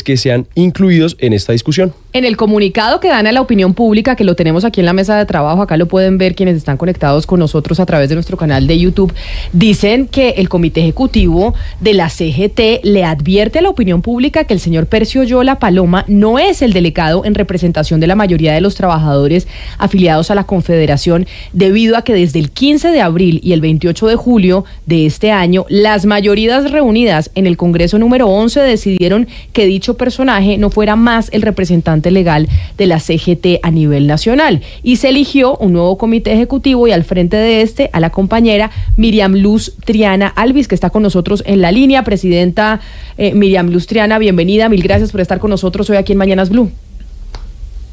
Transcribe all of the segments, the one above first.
que sean incluidos en esta discusión. En el comunicado que dan a la opinión pública, que lo tenemos aquí en la mesa de trabajo, acá lo pueden ver quienes están conectados con nosotros a través de nuestro canal de YouTube, dicen que el Comité Ejecutivo de la CGT le advierte a la opinión pública que el señor Percio Yola Paloma no es el delegado en representación de la mayoría de los trabajadores afiliados a la Confederación, debido a que desde el 15 de abril y el 28 de julio de este año, las mayorías reunidas en el Congreso número 11 decidieron que dicho personaje no fuera más el representante legal de la CGT a nivel nacional, y se eligió un nuevo comité ejecutivo, y al frente de este a la compañera Miriam Luz Triana Alvis, que está con nosotros en la línea. Presidenta Miriam Luz Triana, bienvenida, mil gracias por estar con nosotros hoy aquí en Mañanas Blue.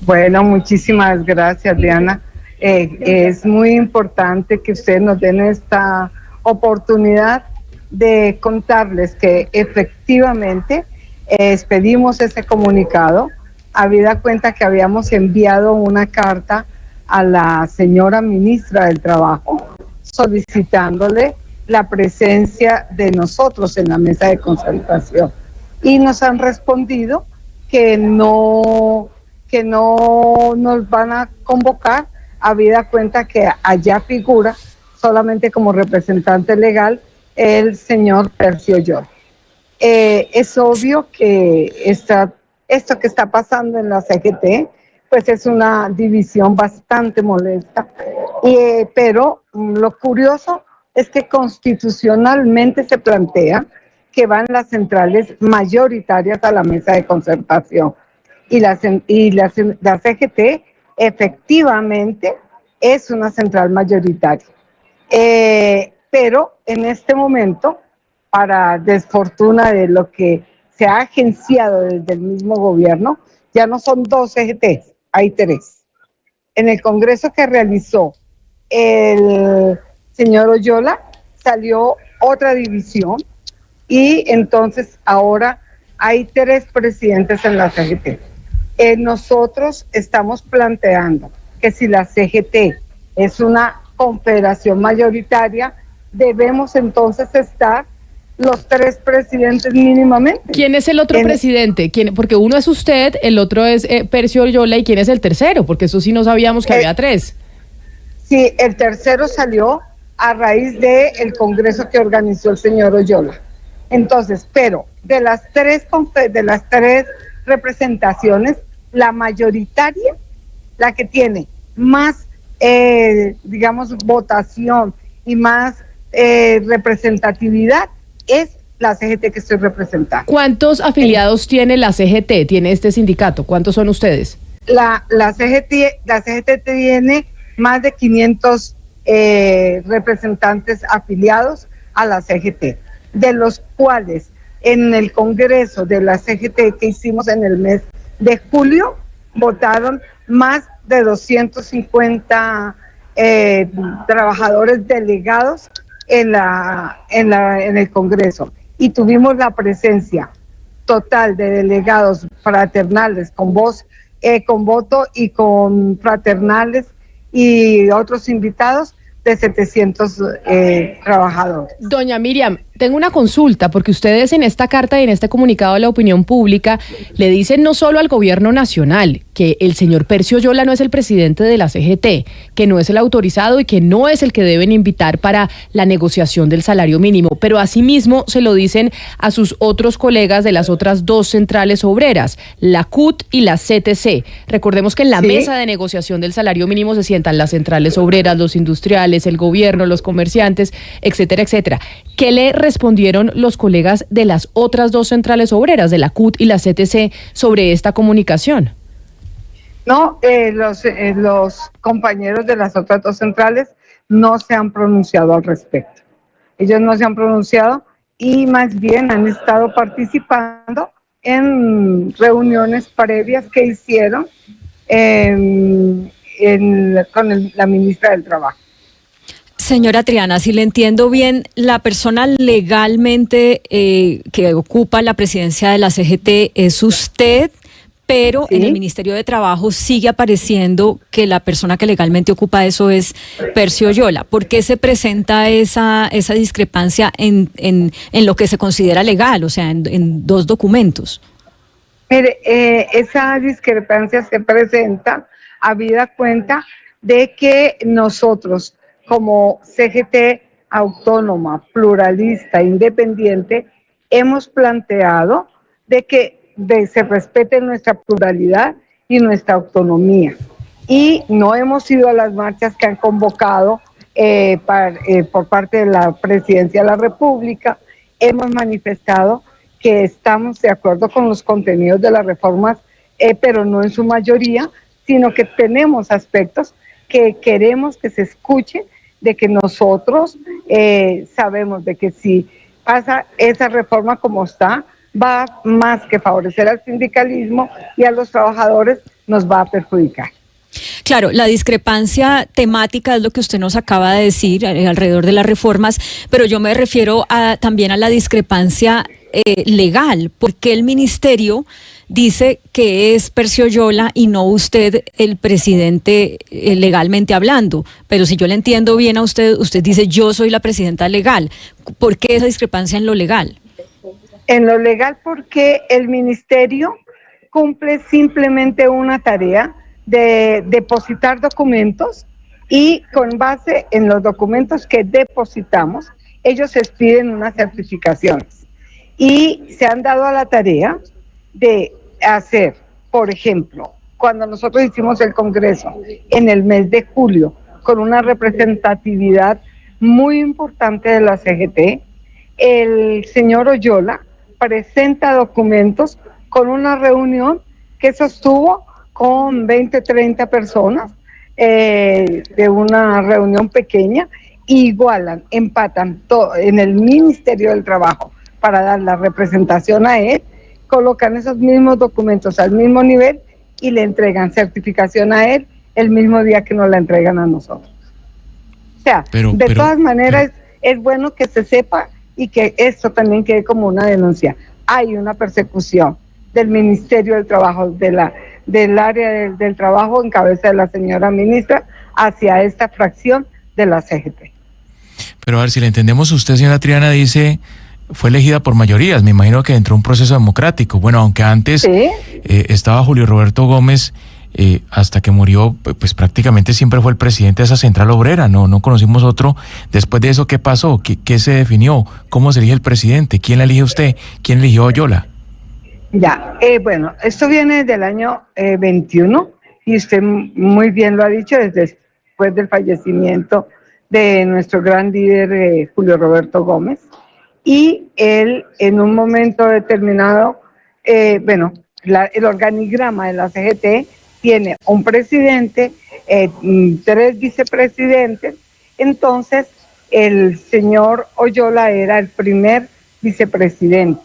Bueno, muchísimas gracias, Diana. Es muy importante que ustedes nos den esta oportunidad de contarles que efectivamente expedimos ese comunicado, habida cuenta que habíamos enviado una carta a la señora ministra del Trabajo solicitándole la presencia de nosotros en la mesa de concertación, y nos han respondido que no nos van a convocar, habida cuenta que allá figura solamente como representante legal el señor Percio Yola. Es obvio que esto que está pasando en la CGT, pues es una división bastante molesta, pero lo curioso es que constitucionalmente se plantea que van las centrales mayoritarias a la mesa de concertación, y la CGT efectivamente es una central mayoritaria, pero en este momento, para desfortuna de lo que se ha agenciado desde el mismo gobierno, ya no son 2 CGTs, hay 3. En el congreso que realizó el señor Oyola salió otra división, y entonces ahora hay 3 presidentes en la CGT. Nosotros estamos planteando que si la CGT es una confederación mayoritaria, debemos entonces estar los 3 presidentes mínimamente. ¿Quién es el otro presidente? Porque uno es usted, el otro es Percio Yola, ¿y quién es el tercero? Porque eso sí no sabíamos que había 3. Sí, el tercero salió a raíz del congreso que organizó el señor Oyola. Entonces, pero de las 3 representaciones, la mayoritaria, la que tiene más, votación y más representatividad, es la CGT que estoy representando. ¿Cuántos afiliados tiene la CGT, tiene este sindicato? ¿Cuántos son ustedes? La CGT tiene más de 500 representantes afiliados a la CGT, de los cuales en el congreso de la CGT que hicimos en el mes de julio, votaron más de 250 trabajadores delegados en el Congreso, y tuvimos la presencia total de delegados fraternales con voto y con fraternales y otros invitados de 700 trabajadores. Doña Miriam, tengo una consulta, porque ustedes en esta carta y en este comunicado a la opinión pública le dicen no solo al gobierno nacional que el señor Percio Yola no es el presidente de la CGT, que no es el autorizado y que no es el que deben invitar para la negociación del salario mínimo, pero asimismo se lo dicen a sus otros colegas de las otras 2 centrales obreras, la CUT y la CTC. Recordemos que en la mesa de negociación del salario mínimo se sientan las centrales obreras, los industriales, el gobierno, los comerciantes, etcétera, etcétera. ¿Qué le respondieron los colegas de las otras 2 centrales obreras, de la CUT y la CTC, sobre esta comunicación? No, los compañeros de las otras 2 centrales no se han pronunciado al respecto. Ellos no se han pronunciado, y más bien han estado participando en reuniones previas que hicieron con la ministra del Trabajo. Señora Triana, si le entiendo bien, la persona legalmente que ocupa la presidencia de la CGT es usted, pero en el Ministerio de Trabajo sigue apareciendo que la persona que legalmente ocupa eso es Percio Yola. ¿Por qué se presenta esa discrepancia en lo que se considera legal, o sea, en 2 documentos? Mire, esa discrepancia se presenta habida cuenta de que nosotros, como CGT autónoma, pluralista, independiente, hemos planteado de que se respete nuestra pluralidad y nuestra autonomía. Y no hemos ido a las marchas que han convocado por parte de la Presidencia de la República. Hemos manifestado que estamos de acuerdo con los contenidos de las reformas, pero no en su mayoría, sino que tenemos aspectos que queremos que se escuche, de que nosotros sabemos de que si pasa esa reforma como está, va más que favorecer al sindicalismo y a los trabajadores, nos va a perjudicar. Claro, la discrepancia temática es lo que usted nos acaba de decir alrededor de las reformas, pero yo me refiero también a la discrepancia legal, porque el ministerio dice que es Percio Oyola y no usted el presidente legalmente hablando, pero si yo le entiendo bien a usted, usted dice yo soy la presidenta legal. ¿Por qué esa discrepancia en lo legal? En lo legal porque el ministerio cumple simplemente una tarea de depositar documentos y con base en los documentos que depositamos, ellos expiden unas certificaciones y se han dado a la tarea de hacer, por ejemplo, cuando nosotros hicimos el Congreso en el mes de julio con una representatividad muy importante de la CGT, el señor Oyola presenta documentos con una reunión que sostuvo con 20, 30 personas de una reunión pequeña, igualan, empatan en el Ministerio del Trabajo para dar la representación a él, colocan esos mismos documentos al mismo nivel y le entregan certificación a él el mismo día que nos la entregan a nosotros. O sea, de todas maneras es bueno que se sepa y que esto también quede como una denuncia. Hay una persecución del Ministerio del Trabajo, del área del trabajo en cabeza de la señora ministra hacia esta fracción de la CGT. Pero a ver, si le entendemos, usted, señora Triana, dice fue elegida por mayorías, me imagino que dentro de un proceso democrático. Bueno, aunque antes ¿sí? Estaba Julio Roberto Gómez, hasta que murió, pues prácticamente siempre fue el presidente de esa central obrera, no conocimos otro. Después de eso, ¿qué pasó? ¿Qué se definió? ¿Cómo se elige el presidente? ¿Quién la elige usted? ¿Quién eligió a Oyola? Ya, bueno, esto viene del año 21 y usted muy bien lo ha dicho, después del fallecimiento de nuestro gran líder Julio Roberto Gómez, y él en un momento determinado, el organigrama de la CGT tiene un presidente, 3 vicepresidentes. Entonces el señor Oyola era el primer vicepresidente.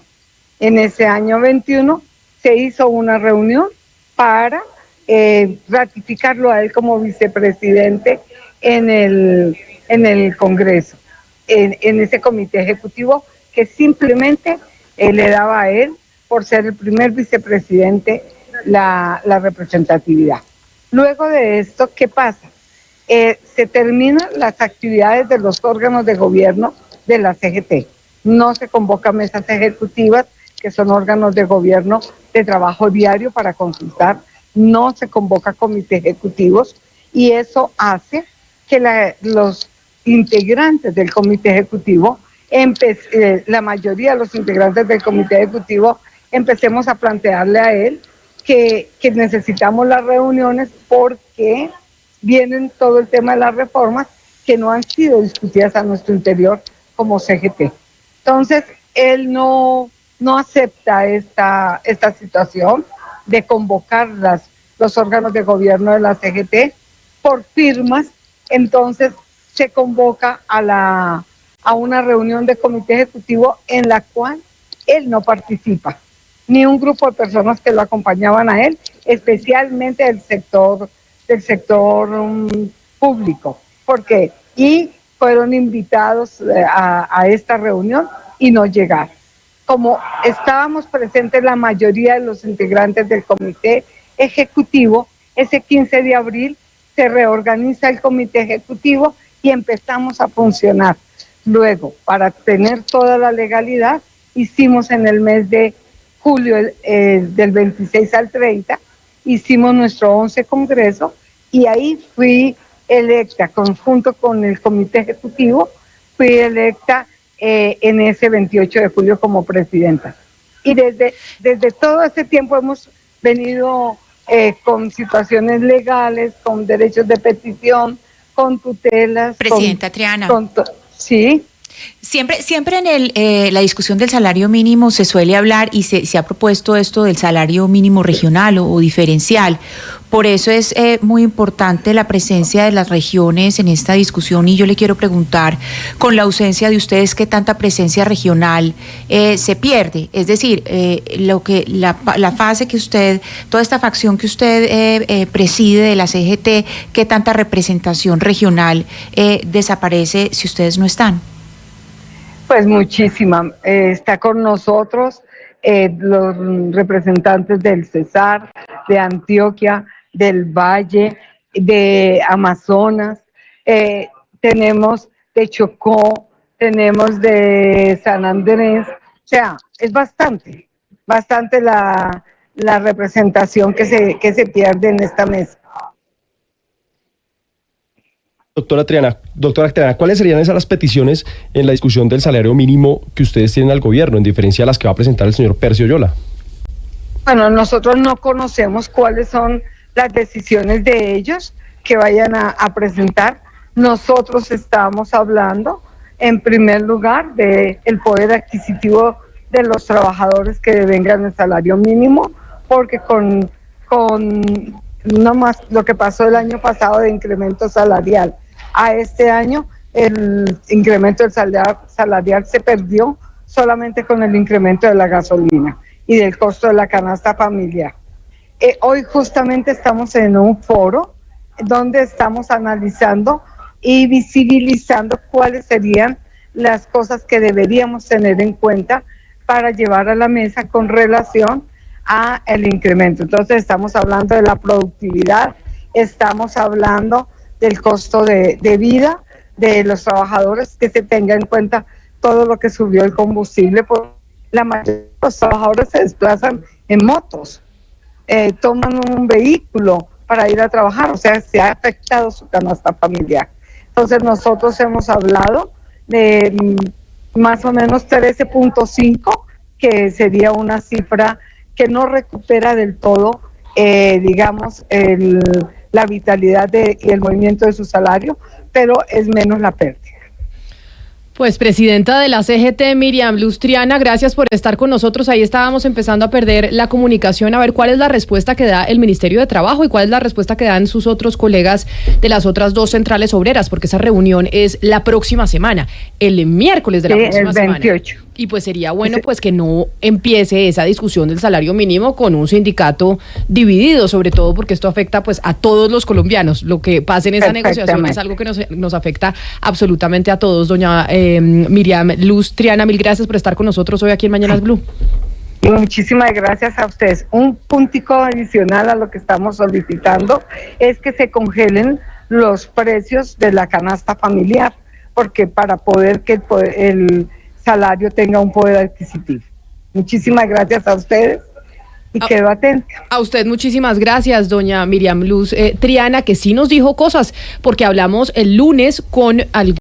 En ese año 21 se hizo una reunión para ratificarlo a él como vicepresidente en el Congreso, en ese comité ejecutivo que simplemente le daba a él, por ser el primer vicepresidente, la representatividad. Luego de esto, ¿qué pasa? Se terminan las actividades de los órganos de gobierno de la CGT. No se convocan mesas ejecutivas, que son órganos de gobierno de trabajo diario para consultar, no se convoca comités ejecutivos, y eso hace que los integrantes del comité ejecutivo, la mayoría de los integrantes del comité ejecutivo, empecemos a plantearle a él que necesitamos las reuniones porque vienen todo el tema de las reformas que no han sido discutidas a nuestro interior como CGT. Entonces, él no acepta esta situación de convocar los órganos de gobierno de la CGT por firmas. Entonces se convoca a una reunión de comité ejecutivo en la cual él no participa, ni un grupo de personas que lo acompañaban a él, especialmente del sector público, porque fueron invitados a esta reunión y no llegaron. Como estábamos presentes la mayoría de los integrantes del comité ejecutivo, ese 15 de abril se reorganiza el comité ejecutivo y empezamos a funcionar. Luego, para tener toda la legalidad, hicimos en el mes de julio del 26 al 30, hicimos nuestro 11 congreso y ahí fui electa, junto con el comité ejecutivo, fui electa en ese 28 de julio como presidenta. Y desde todo ese tiempo hemos venido con situaciones legales, con derechos de petición, con tutelas. Presidenta Triana. Sí. Siempre en la discusión del salario mínimo se suele hablar y se ha propuesto esto del salario mínimo regional o diferencial. Por eso es muy importante la presencia de las regiones en esta discusión y yo le quiero preguntar, con la ausencia de ustedes, ¿qué tanta presencia regional se pierde? Es decir, la fase que usted, toda esta facción que usted preside de la CGT, ¿qué tanta representación regional desaparece si ustedes no están? Pues muchísima. Está con nosotros los representantes del Cesar, de Antioquia, del Valle, de Amazonas, tenemos de Chocó, tenemos de San Andrés. O sea, es bastante la representación que se pierde en esta mesa. Doctora Triana, ¿cuáles serían esas las peticiones en la discusión del salario mínimo que ustedes tienen al gobierno, en diferencia a las que va a presentar el señor Percio Oyola? Bueno, nosotros no conocemos cuáles son las decisiones de ellos que vayan a presentar. Nosotros estamos hablando, en primer lugar, del poder adquisitivo de los trabajadores que devengan el salario mínimo, porque con no más lo que pasó el año pasado de incremento salarial a este año, el incremento del salarial se perdió solamente con el incremento de la gasolina y del costo de la canasta familiar. Hoy justamente estamos en un foro donde estamos analizando y visibilizando cuáles serían las cosas que deberíamos tener en cuenta para llevar a la mesa con relación a el incremento. Entonces estamos hablando de la productividad, estamos hablando del costo de vida de los trabajadores, que se tenga en cuenta todo lo que subió el combustible, porque la mayoría de los trabajadores se desplazan en motos, toman un vehículo para ir a trabajar, o sea, se ha afectado su canasta familiar. Entonces nosotros hemos hablado de más o menos 13.5, que sería una cifra que no recupera del todo, digamos, la vitalidad y el movimiento de su salario, pero es menos la pérdida. Pues presidenta de la CGT, Miriam Luz Triana, gracias por estar con nosotros. Ahí estábamos empezando a perder la comunicación, a ver cuál es la respuesta que da el Ministerio de Trabajo y cuál es la respuesta que dan sus otros colegas de las otras dos centrales obreras, porque esa reunión es la próxima semana, el miércoles de la próxima semana. El 28. Y pues sería bueno pues que no empiece esa discusión del salario mínimo con un sindicato dividido, sobre todo porque esto afecta pues a todos los colombianos. Lo que pase en esa negociación es algo que nos afecta absolutamente a todos. Doña Miriam Luz Triana, mil gracias por estar con nosotros hoy aquí en Mañanas Blue. Y muchísimas gracias a ustedes. Un puntico adicional a lo que estamos solicitando es que se congelen los precios de la canasta familiar, porque para poder que el salario tenga un poder adquisitivo. Muchísimas gracias a ustedes y quedo atenta. A usted muchísimas gracias, doña Miriam Luz Triana, que sí nos dijo cosas, porque hablamos el lunes con